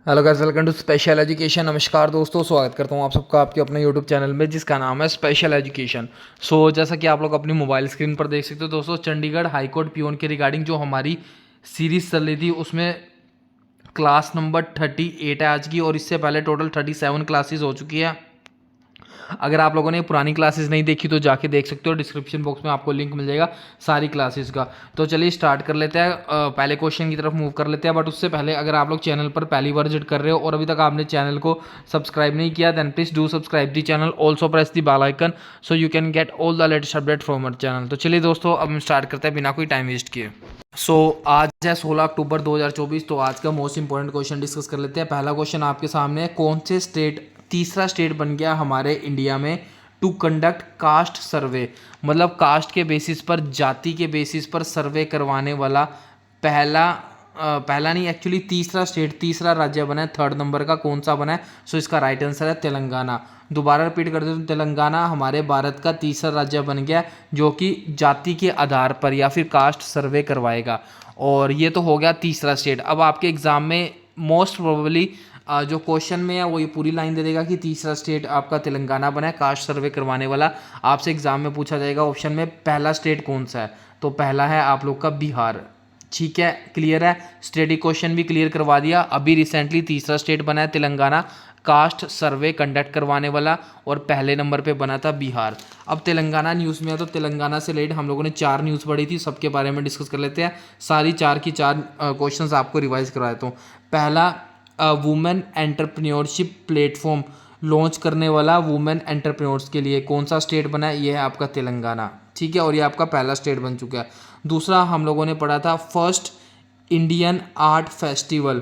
Hello guys, welcome to special education. नमस्कार दोस्तों, स्वागत करता हूं आप सबका आपके अपने यूट्यूब चैनल में जिसका नाम है स्पेशल एजुकेशन। जैसा कि आप लोग अपनी मोबाइल स्क्रीन पर देख सकते हो दोस्तों, चंडीगढ़ हाई कोर्ट पियोन के रिगार्डिंग जो हमारी सीरीज चल रही थी उसमें क्लास नंबर 38 है आज की, और इससे पहले टोटल 37 क्लासेस हो चुकी है। अगर आप लोगों ने पुरानी क्लासेस नहीं देखी तो जाके देख सकते हो, डिस्क्रिप्शन बॉक्स में आपको लिंक मिल जाएगा सारी क्लासेस का। तो चलिए स्टार्ट कर लेते हैं, पहले क्वेश्चन की तरफ मूव कर लेते हैं। बट उससे पहले अगर आप लोग चैनल पर पहली बार विजिट कर रहे हो और अभी तक आपने चैनल को सब्सक्राइब नहीं किया, then please do subscribe the channel, also press the bell icon so you can get all the latest update from our channel. तो चलिए दोस्तों, अब हम स्टार्ट करते हैं बिना कोई टाइम वेस्ट किए। आज है 16 अक्टूबर 2024। तो आज का मोस्ट इंपॉर्टेंट क्वेश्चन डिस्कस कर लेते हैं। पहला क्वेश्चन आपके सामने है, कौन से स्टेट तीसरा स्टेट बन गया हमारे इंडिया में टू कंडक्ट कास्ट सर्वे, मतलब कास्ट के बेसिस पर, जाति के बेसिस पर सर्वे करवाने वाला पहला नहीं, एक्चुअली तीसरा स्टेट, तीसरा राज्य बना है, थर्ड नंबर का कौन सा बना है? इसका राइट आंसर है तेलंगाना। दोबारा रिपीट कर देते, तो तेलंगाना हमारे भारत का तीसरा राज्य बन गया जो कि जाति के आधार पर या फिर कास्ट सर्वे करवाएगा। और ये तो हो गया तीसरा स्टेट। अब आपके एग्जाम में मोस्ट प्रोबेबली जो क्वेश्चन में है वो ये पूरी लाइन दे देगा कि तीसरा स्टेट आपका तेलंगाना बना है कास्ट सर्वे करवाने वाला। आपसे एग्जाम में पूछा जाएगा ऑप्शन में पहला स्टेट कौन सा है, तो पहला है आप लोग का बिहार। ठीक है, क्लियर है। स्टडी क्वेश्चन भी क्लियर करवा दिया। अभी रिसेंटली तीसरा स्टेट बना है तेलंगाना कास्ट सर्वे कंडक्ट करवाने वाला, और पहले नंबर पे बना था बिहार। अब तेलंगाना न्यूज़ में है तो तेलंगाना से रिलेटेड हम लोगों ने 4 न्यूज़ पढ़ी थी, सबके बारे में डिस्कस कर लेते हैं। सारी 4 की 4 क्वेश्चंस आपको रिवाइज करवा देता हूँ। पहला, वुमेन एंटरप्रेन्योरशिप प्लेटफॉर्म लॉन्च करने वाला वुमेन एंटरप्रेन्योर्स के लिए कौन सा स्टेट बना है? ये है आपका तेलंगाना। ठीक है, और ये आपका पहला स्टेट बन चुका है। दूसरा हम लोगों ने पढ़ा था फर्स्ट इंडियन आर्ट फेस्टिवल,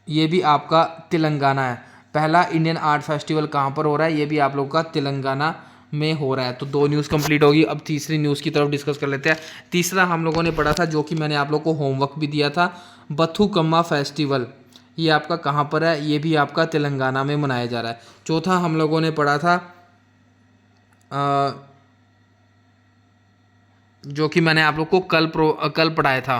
ये भी आपका तेलंगाना है। पहला इंडियन आर्ट फेस्टिवल कहाँ पर हो रहा है? ये भी आप लोग का तेलंगाना में हो रहा है। तो 2 न्यूज़ कंप्लीट होगी। अब तीसरी न्यूज़ की तरफ डिस्कस कर लेते हैं। तीसरा हम लोगों ने पढ़ा था, जो कि मैंने आप लोग को होमवर्क भी दिया था, बथुकम्मा फेस्टिवल, ये आपका कहाँ पर है? ये भी आपका तेलंगाना में मनाया जा रहा है। चौथा हम लोगों ने पढ़ा था जो कि मैंने आप लोग को कल पढ़ाया था,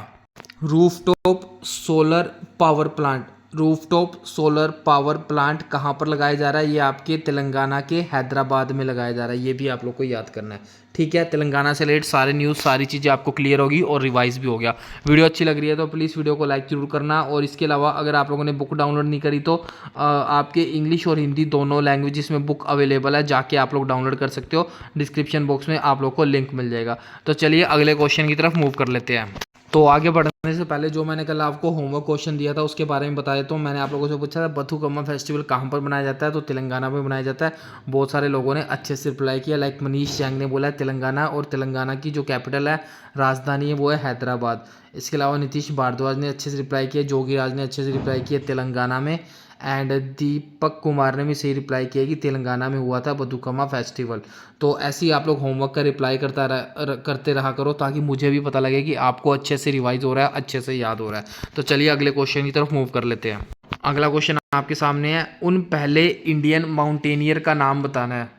rooftop solar power plant. Rooftop solar power plant कहाँ पर लगाया जा रहा है? ये आपके तेलंगाना के हैदराबाद में लगाया जा रहा है। ये भी आप लोग को याद करना है। ठीक है, तेलंगाना से रिलेटेड सारी न्यूज़, सारी चीज़ें आपको क्लियर होगी और रिवाइज भी हो गया। वीडियो अच्छी लग रही है तो प्लीज़ वीडियो को लाइक जरूर करना। और इसके अलावा अगर आप लोगों ने बुक डाउनलोड नहीं करी तो आपके इंग्लिश और हिंदी दोनों लैंग्वेजेस में बुक अवेलेबल है, जाके आप लोग डाउनलोड कर सकते हो। डिस्क्रिप्शन बॉक्स में आप लोग को लिंक मिल जाएगा। तो चलिए अगले क्वेश्चन की तरफ मूव कर लेते हैं। तो आगे बढ़ने से पहले जो मैंने कल आपको होमवर्क क्वेश्चन दिया था उसके बारे में बता देता हूँ। मैंने आप लोगों से पूछा था बथुकम्मा फेस्टिवल कहाँ पर मनाया जाता है, तो तेलंगाना में मनाया जाता है। बहुत सारे लोगों ने अच्छे से रिप्लाई किया, लाइक मनीष चैंग ने बोला है तेलंगाना, और तेलंगाना की जो कैपिटल है, राजधानी है, वो है हैदराबाद। इसके अलावा नीतीश भारद्वाज ने अच्छे से रिप्लाई किया, जोगी राज ने अच्छे से रिप्लाई किया तेलंगाना में, एंड दीपक कुमार ने भी सही रिप्लाई किया कि तेलंगाना में हुआ था बथुकम्मा फेस्टिवल। तो ऐसे ही आप लोग होमवर्क का रिप्लाई करते रहा करो, ताकि मुझे भी पता लगे कि आपको अच्छे से रिवाइज हो रहा है, अच्छे से याद हो रहा है। तो चलिए अगले क्वेश्चन की तरफ मूव कर लेते हैं। अगला क्वेश्चन आपके सामने है, उन पहले इंडियन माउंटेनियर का नाम बताना है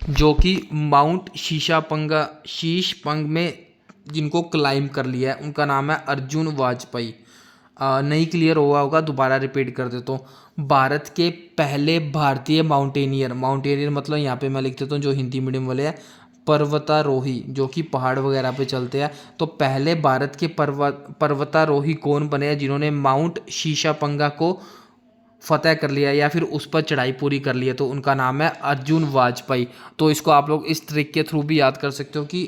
जो कि माउंट शीशपंग में जिनको क्लाइम कर लिया है। उनका नाम है अर्जुन वाजपेयी। नहीं क्लियर हुआ होगा, दोबारा रिपीट कर देता हूँ। भारत के पहले भारतीय माउंटेनियर, माउंटेनियर मतलब यहाँ पे मैं लिख देता हूँ जो हिंदी मीडियम वाले हैं, पर्वतारोही, जो कि पहाड़ वगैरह पे चलते हैं। तो पहले भारत के पर्वतारोही कौन बने हैं जिन्होंने माउंट शीशापंगा को फतेह कर लिया या फिर उस पर चढ़ाई पूरी कर ली है? तो उनका नाम है अर्जुन वाजपेयी। तो इसको आप लोग इस ट्रिक के थ्रू भी याद कर सकते हो कि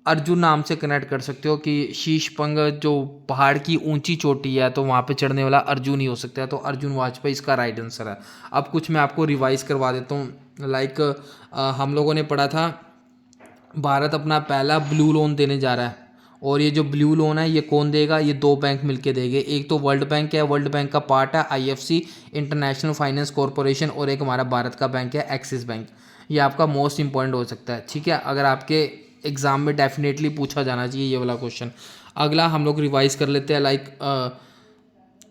अर्जुन नाम से कनेक्ट कर सकते हो कि शीशपंग जो पहाड़ की ऊंची चोटी है, तो वहाँ पे चढ़ने वाला अर्जुन ही हो सकता है। तो अर्जुन वाजपेयी इसका राइट आंसर है। अब कुछ मैं आपको रिवाइज करवा देता हूँ। लाइक हम लोगों ने पढ़ा था भारत अपना पहला ब्लू लोन देने जा रहा है, और ये जो ब्लू लोन है ये कौन देगा? ये 2 बैंक मिलके देंगे। एक तो वर्ल्ड बैंक है, वर्ल्ड बैंक का पार्ट है आईएफसी, इंटरनेशनल फाइनेंस कॉरपोरेशन, और एक हमारा भारत का बैंक है एक्सिस बैंक। ये आपका मोस्ट इंपॉर्टेंट हो सकता है। ठीक है, अगर आपके एग्जाम में डेफिनेटली पूछा जाना चाहिए ये वाला क्वेश्चन। अगला हम लोग रिवाइज कर लेते हैं, like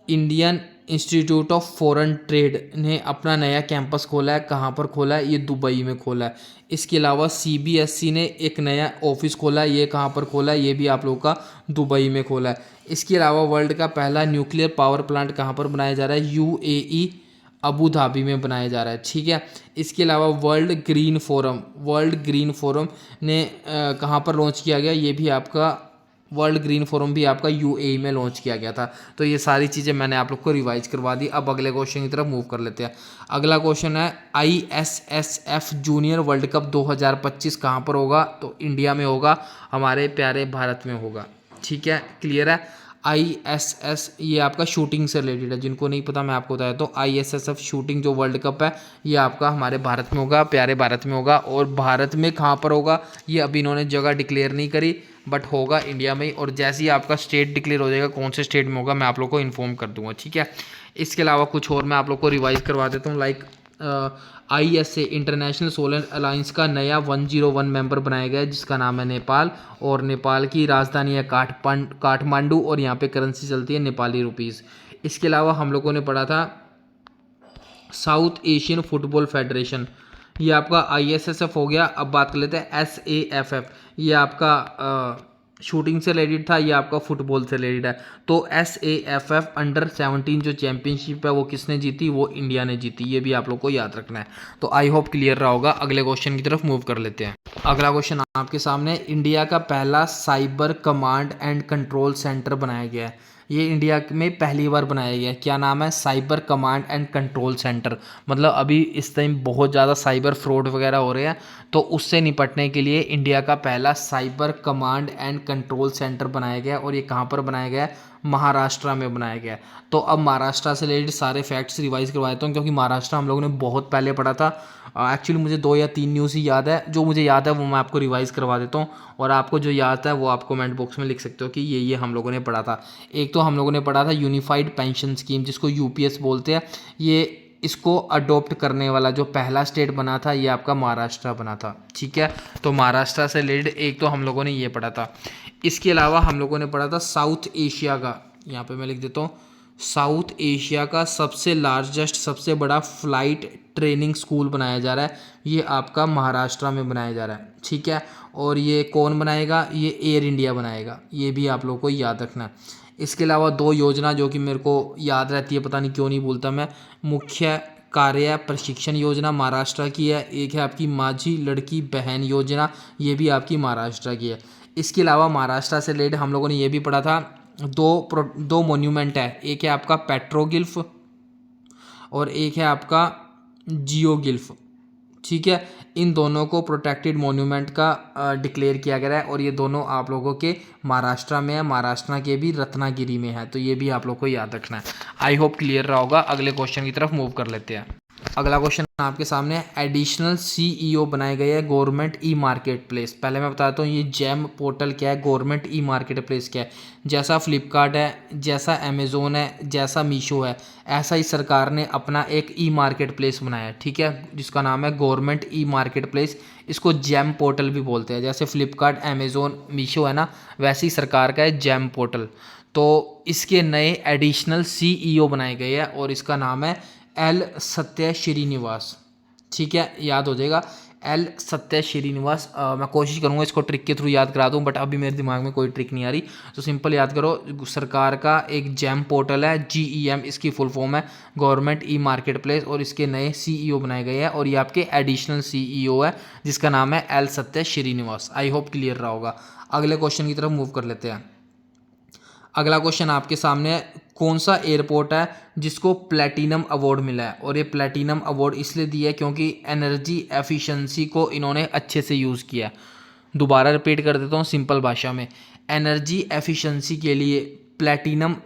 Indian institute of foreign trade ने अपना नया कैंपस खोला है। कहाँ पर खोला है? ये दुबई में खोला है। इसके अलावा सीबीएसई ने एक नया ऑफिस खोला है। ये कहाँ पर खोला है? ये भी आप लोग का दुबई में खोला है। इसके अलावा वर्ल्ड का पहला न्यूक्लियर पावर प्लांट कहाँ पर बनाया जा रहा है? यूएई अबू धाबी में बनाया जा रहा है। ठीक है। इसके अलावा वर्ल्ड ग्रीन फोरम ने कहाँ पर लॉन्च किया गया? ये भी आपका वर्ल्ड ग्रीन फोरम भी आपका यूएई में लॉन्च किया गया था। तो ये सारी चीज़ें मैंने आप लोग को रिवाइज करवा दी। अब अगले क्वेश्चन की तरफ मूव कर लेते हैं। अगला क्वेश्चन है ISSF जूनियर वर्ल्ड कप 2025 कहाँ पर होगा? तो इंडिया में होगा, हमारे प्यारे भारत में होगा। ठीक है, क्लियर है। ISS ये आपका शूटिंग से रिलेटेड है, जिनको नहीं पता मैं आपको बताया तो ISSF शूटिंग जो वर्ल्ड कप है ये आपका हमारे भारत में होगा, प्यारे भारत में होगा। और भारत में कहाँ पर होगा ये अभी इन्होंने जगह डिक्लेयर नहीं करी, बट होगा इंडिया में ही। और जैसे ही आपका स्टेट डिक्लेयर हो जाएगा कौन से स्टेट में होगा मैं आप लोग को इन्फॉर्म कर दूंगा। ठीक है। इसके अलावा कुछ और मैं आप लोग को रिवाइज करवा देता हूँ। Like ISA international solar alliance का नया 101 मेंबर बनाया गया है, जिसका नाम है नेपाल। और नेपाल की राजधानी है काठमांडू, और यहाँ पे करेंसी चलती है नेपाली रुपीज़। इसके अलावा हम लोगों ने पढ़ा था साउथ एशियन फुटबॉल फेडरेशन, ये आपका ISSF हो गया। अब बात कर लेते हैं SAFF, ये आपका शूटिंग से रिलेटेड था, ये आपका फुटबॉल से रिलेटेड है। तो SAFF अंडर 17 जो चैंपियनशिप है वो किसने जीती? वो इंडिया ने जीती। ये भी आप लोग को याद रखना है। तो आई होप क्लियर रहा होगा। अगले क्वेश्चन की तरफ मूव कर लेते हैं। अगला क्वेश्चन आपके सामने, इंडिया का पहला cyber command and control centre बनाया गया है। ये इंडिया में पहली बार बनाया गया है। क्या नाम है? Cyber command and control centre. मतलब अभी इस टाइम बहुत ज़्यादा साइबर फ्रॉड वगैरह हो रहे हैं, तो उससे निपटने के लिए इंडिया का पहला cyber command and control centre बनाया गया। और ये कहाँ पर बनाया गया है? महाराष्ट्र में बनाया गया है। तो अब महाराष्ट्र से रिलेटेड सारे फैक्ट्स रिवाइज करवा देता हूँ, क्योंकि महाराष्ट्र हम लोगों ने बहुत पहले पढ़ा था। एक्चुअली मुझे 2 या 3 न्यूज़ ही याद है। जो मुझे याद है वो मैं आपको रिवाइज करवा देता हूँ, और आपको जो याद है वो आप कमेंट बॉक्स में लिख सकते हो कि ये हम लोगों ने पढ़ा था। एक तो हम लोगों ने पढ़ा था यूनिफाइड पेंशन स्कीम, जिसको UPS बोलते हैं। ये इसको अडॉप्ट करने वाला जो पहला स्टेट बना था ये आपका महाराष्ट्र बना था। ठीक है। तो महाराष्ट्र से रिलेटेड एक तो हम लोगों ने ये पढ़ा था। इसके अलावा हम लोगों ने पढ़ा था साउथ एशिया का, यहाँ पे मैं लिख देता हूँ, साउथ एशिया का सबसे लार्जेस्ट, सबसे बड़ा फ्लाइट ट्रेनिंग स्कूल बनाया जा रहा है। ये आपका महाराष्ट्र में बनाया जा रहा है। ठीक है। और ये कौन बनाएगा? ये एयर इंडिया बनाएगा। ये भी आप लोगों को याद रखना है। इसके अलावा 2 योजना जो कि मेरे को याद रहती है, पता नहीं क्यों नहीं भूलता मैं। मुख्य कार्य प्रशिक्षण योजना महाराष्ट्र की है। एक है आपकी माझी लड़की बहन योजना, ये भी आपकी महाराष्ट्र की है। इसके अलावा महाराष्ट्र से रिलेटेड हम लोगों ने ये भी पढ़ा था, दो मोन्यूमेंट है। एक है आपका पेट्रोगिल्फ और एक है आपका जियोगिल्फ। ठीक है। इन दोनों को प्रोटेक्टेड मोन्यूमेंट का डिक्लेयर किया गया है, और ये दोनों आप लोगों के महाराष्ट्र में है। महाराष्ट्र के भी रत्नागिरी में है। तो ये भी आप लोग को याद रखना है। आई होप क्लियर रहा होगा। अगले क्वेश्चन की तरफ मूव कर लेते हैं। अगला क्वेश्चन आपके सामने, एडिशनल CEO बनाए गए हैं गवर्नमेंट ई मार्केट प्लेस। पहले मैं बताता हूँ ये जैम पोर्टल क्या है, गवर्नमेंट ई मार्केट प्लेस क्या है। जैसा फ्लिपकार्ट है, जैसा अमेज़ोन है, जैसा मीशो है, ऐसा ही सरकार ने अपना एक ई मार्केट प्लेस बनाया है। ठीक है, जिसका नाम है गवर्नमेंट ई मार्केट प्लेस। इसको जैम पोर्टल भी बोलते हैं। जैसे फ्लिपकार्ट, अमेज़ोन, मीशो है ना, वैसे ही सरकार का है जैम पोर्टल। तो इसके नए एडिशनल CEO बनाए गए हैं, और इसका नाम है L सत्य श्रीनिवास। ठीक है, याद हो जाएगा, L सत्य श्रीनिवास। मैं कोशिश करूँगा इसको ट्रिक के थ्रू याद करा दूँ, बट अभी मेरे दिमाग में कोई ट्रिक नहीं आ रही। तो सिंपल याद करो, सरकार का एक जैम पोर्टल है, GEM इसकी फुल फॉर्म है, गवर्नमेंट ई मार्केट प्लेस। और इसके नए CEO बनाए गए हैं, और ये आपके एडिशनल CEO है, जिसका नाम है L सत्य श्रीनिवास। आई होप क्लियर रहा होगा। अगले क्वेश्चन की तरफ मूव कर लेते हैं। अगला क्वेश्चन आपके सामने, कौन सा एयरपोर्ट है जिसको प्लैटिनम अवार्ड मिला है? और ये प्लैटिनम अवार्ड इसलिए दिया है क्योंकि एनर्जी एफिशिएंसी को इन्होंने अच्छे से यूज़ किया। दोबारा रिपीट कर देता हूँ सिंपल भाषा में, एनर्जी एफिशिएंसी के लिए प्लैटिनम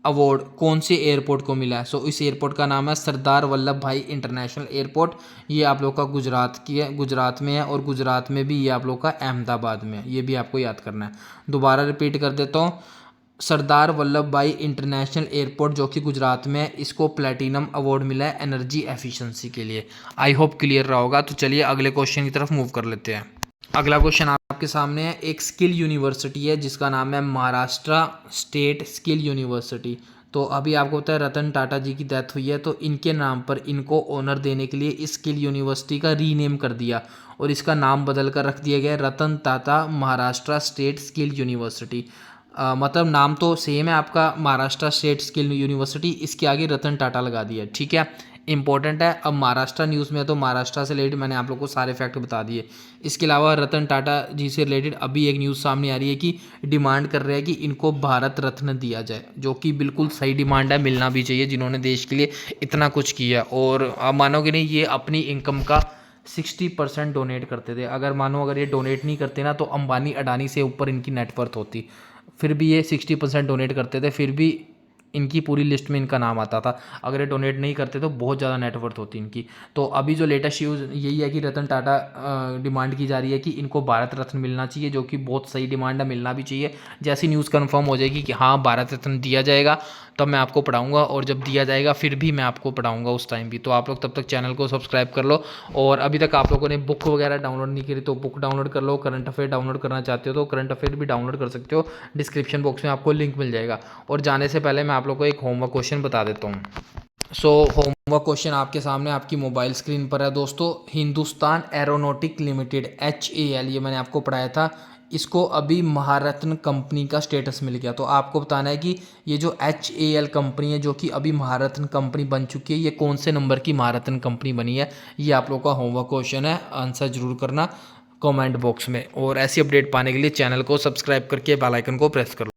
अवार्ड कौन से एयरपोर्ट को मिला है? सो इस एयरपोर्ट का नाम है सरदार वल्लभ भाई इंटरनेशनल एयरपोर्ट। ये आप लोग का गुजरात की है, गुजरात में है, और गुजरात में भी ये आप लोग का अहमदाबाद में है। ये भी आपको याद करना है। दोबारा रिपीट कर देता हूँ, सरदार वल्लभ भाई इंटरनेशनल एयरपोर्ट जो कि गुजरात में है, इसको प्लैटिनम अवार्ड मिला है एनर्जी एफिशिएंसी के लिए। आई होप क्लियर रहा होगा। तो चलिए अगले क्वेश्चन की तरफ मूव कर लेते हैं। अगला क्वेश्चन आपके सामने है, एक स्किल यूनिवर्सिटी है जिसका नाम है महाराष्ट्र स्टेट स्किल यूनिवर्सिटी। तो अभी आपको पता है रतन टाटा जी की डेथ हुई है, तो इनके नाम पर इनको ऑनर देने के लिए स्किल यूनिवर्सिटी का रीनेम कर दिया और इसका नाम बदल कर रख दिया गया है Ratan Tata Maharashtra state skill university. मतलब नाम तो सेम है आपका, महाराष्ट्र स्टेट स्किल यूनिवर्सिटी, इसके आगे रतन टाटा लगा दिया, ठीक है। इंपॉर्टेंट है। अब महाराष्ट्र न्यूज़ में तो महाराष्ट्र से रिलेटेड मैंने आप लोग को सारे फैक्ट बता दिए। इसके अलावा रतन टाटा जी से रिलेटेड अभी एक न्यूज़ सामने आ रही है कि डिमांड कर रहे हैं कि इनको भारत रत्न दिया जाए, जो कि बिल्कुल सही डिमांड है, मिलना भी चाहिए जिन्होंने देश के लिए इतना कुछ किया। और आप मानोगे नहीं, ये अपनी इनकम का 60% डोनेट करते थे। अगर मानो अगर ये डोनेट नहीं करते ना तो अंबानी अडानी से ऊपर इनकी नेटवर्थ होती। फिर भी ये 60% डोनेट करते थे, फिर भी इनकी पूरी लिस्ट में इनका नाम आता था। अगर ये डोनेट नहीं करते तो बहुत ज़्यादा नेटवर्थ होती इनकी। तो अभी जो लेटेस्ट न्यूज़ यही है कि रतन टाटा डिमांड की जा रही है कि इनको भारत रत्न मिलना चाहिए, जो कि बहुत सही डिमांड है, मिलना भी चाहिए। जैसी न्यूज़ कंफर्म हो जाएगी कि हाँ भारत रत्न दिया जाएगा तब मैं आपको पढ़ाऊंगा, और जब दिया जाएगा फिर भी मैं आपको पढ़ाऊंगा उस टाइम भी। तो आप लोग तब तक चैनल को सब्सक्राइब कर लो, और अभी तक आप लोगों ने बुक वगैरह डाउनलोड नहीं करी तो बुक डाउनलोड कर लो। करंट अफेयर डाउनलोड करना चाहते हो तो करंट अफेयर भी डाउनलोड कर सकते हो, डिस्क्रिप्शन बॉक्स में आपको लिंक मिल जाएगा। और जाने से पहले मैं आप लोग को एक होमवर्क क्वेश्चन बता देता हूँ। होमवर्क क्वेश्चन आपके सामने आपकी मोबाइल स्क्रीन पर है दोस्तों। हिंदुस्तान एरोनॉटिक लिमिटेड HAL, ये मैंने आपको पढ़ाया था, इसको अभी महारत्न कंपनी का स्टेटस मिल गया। तो आपको बताना है कि ये जो HAL कंपनी है, जो कि अभी महारत्न कंपनी बन चुकी है, ये कौन से नंबर की महारत्न कंपनी बनी है। ये आप लोग का होमवर्क क्वेश्चन है, आंसर जरूर करना कमेंट बॉक्स में। और ऐसी अपडेट पाने के लिए चैनल को सब्सक्राइब करके बेल आइकन को प्रेस कर लो।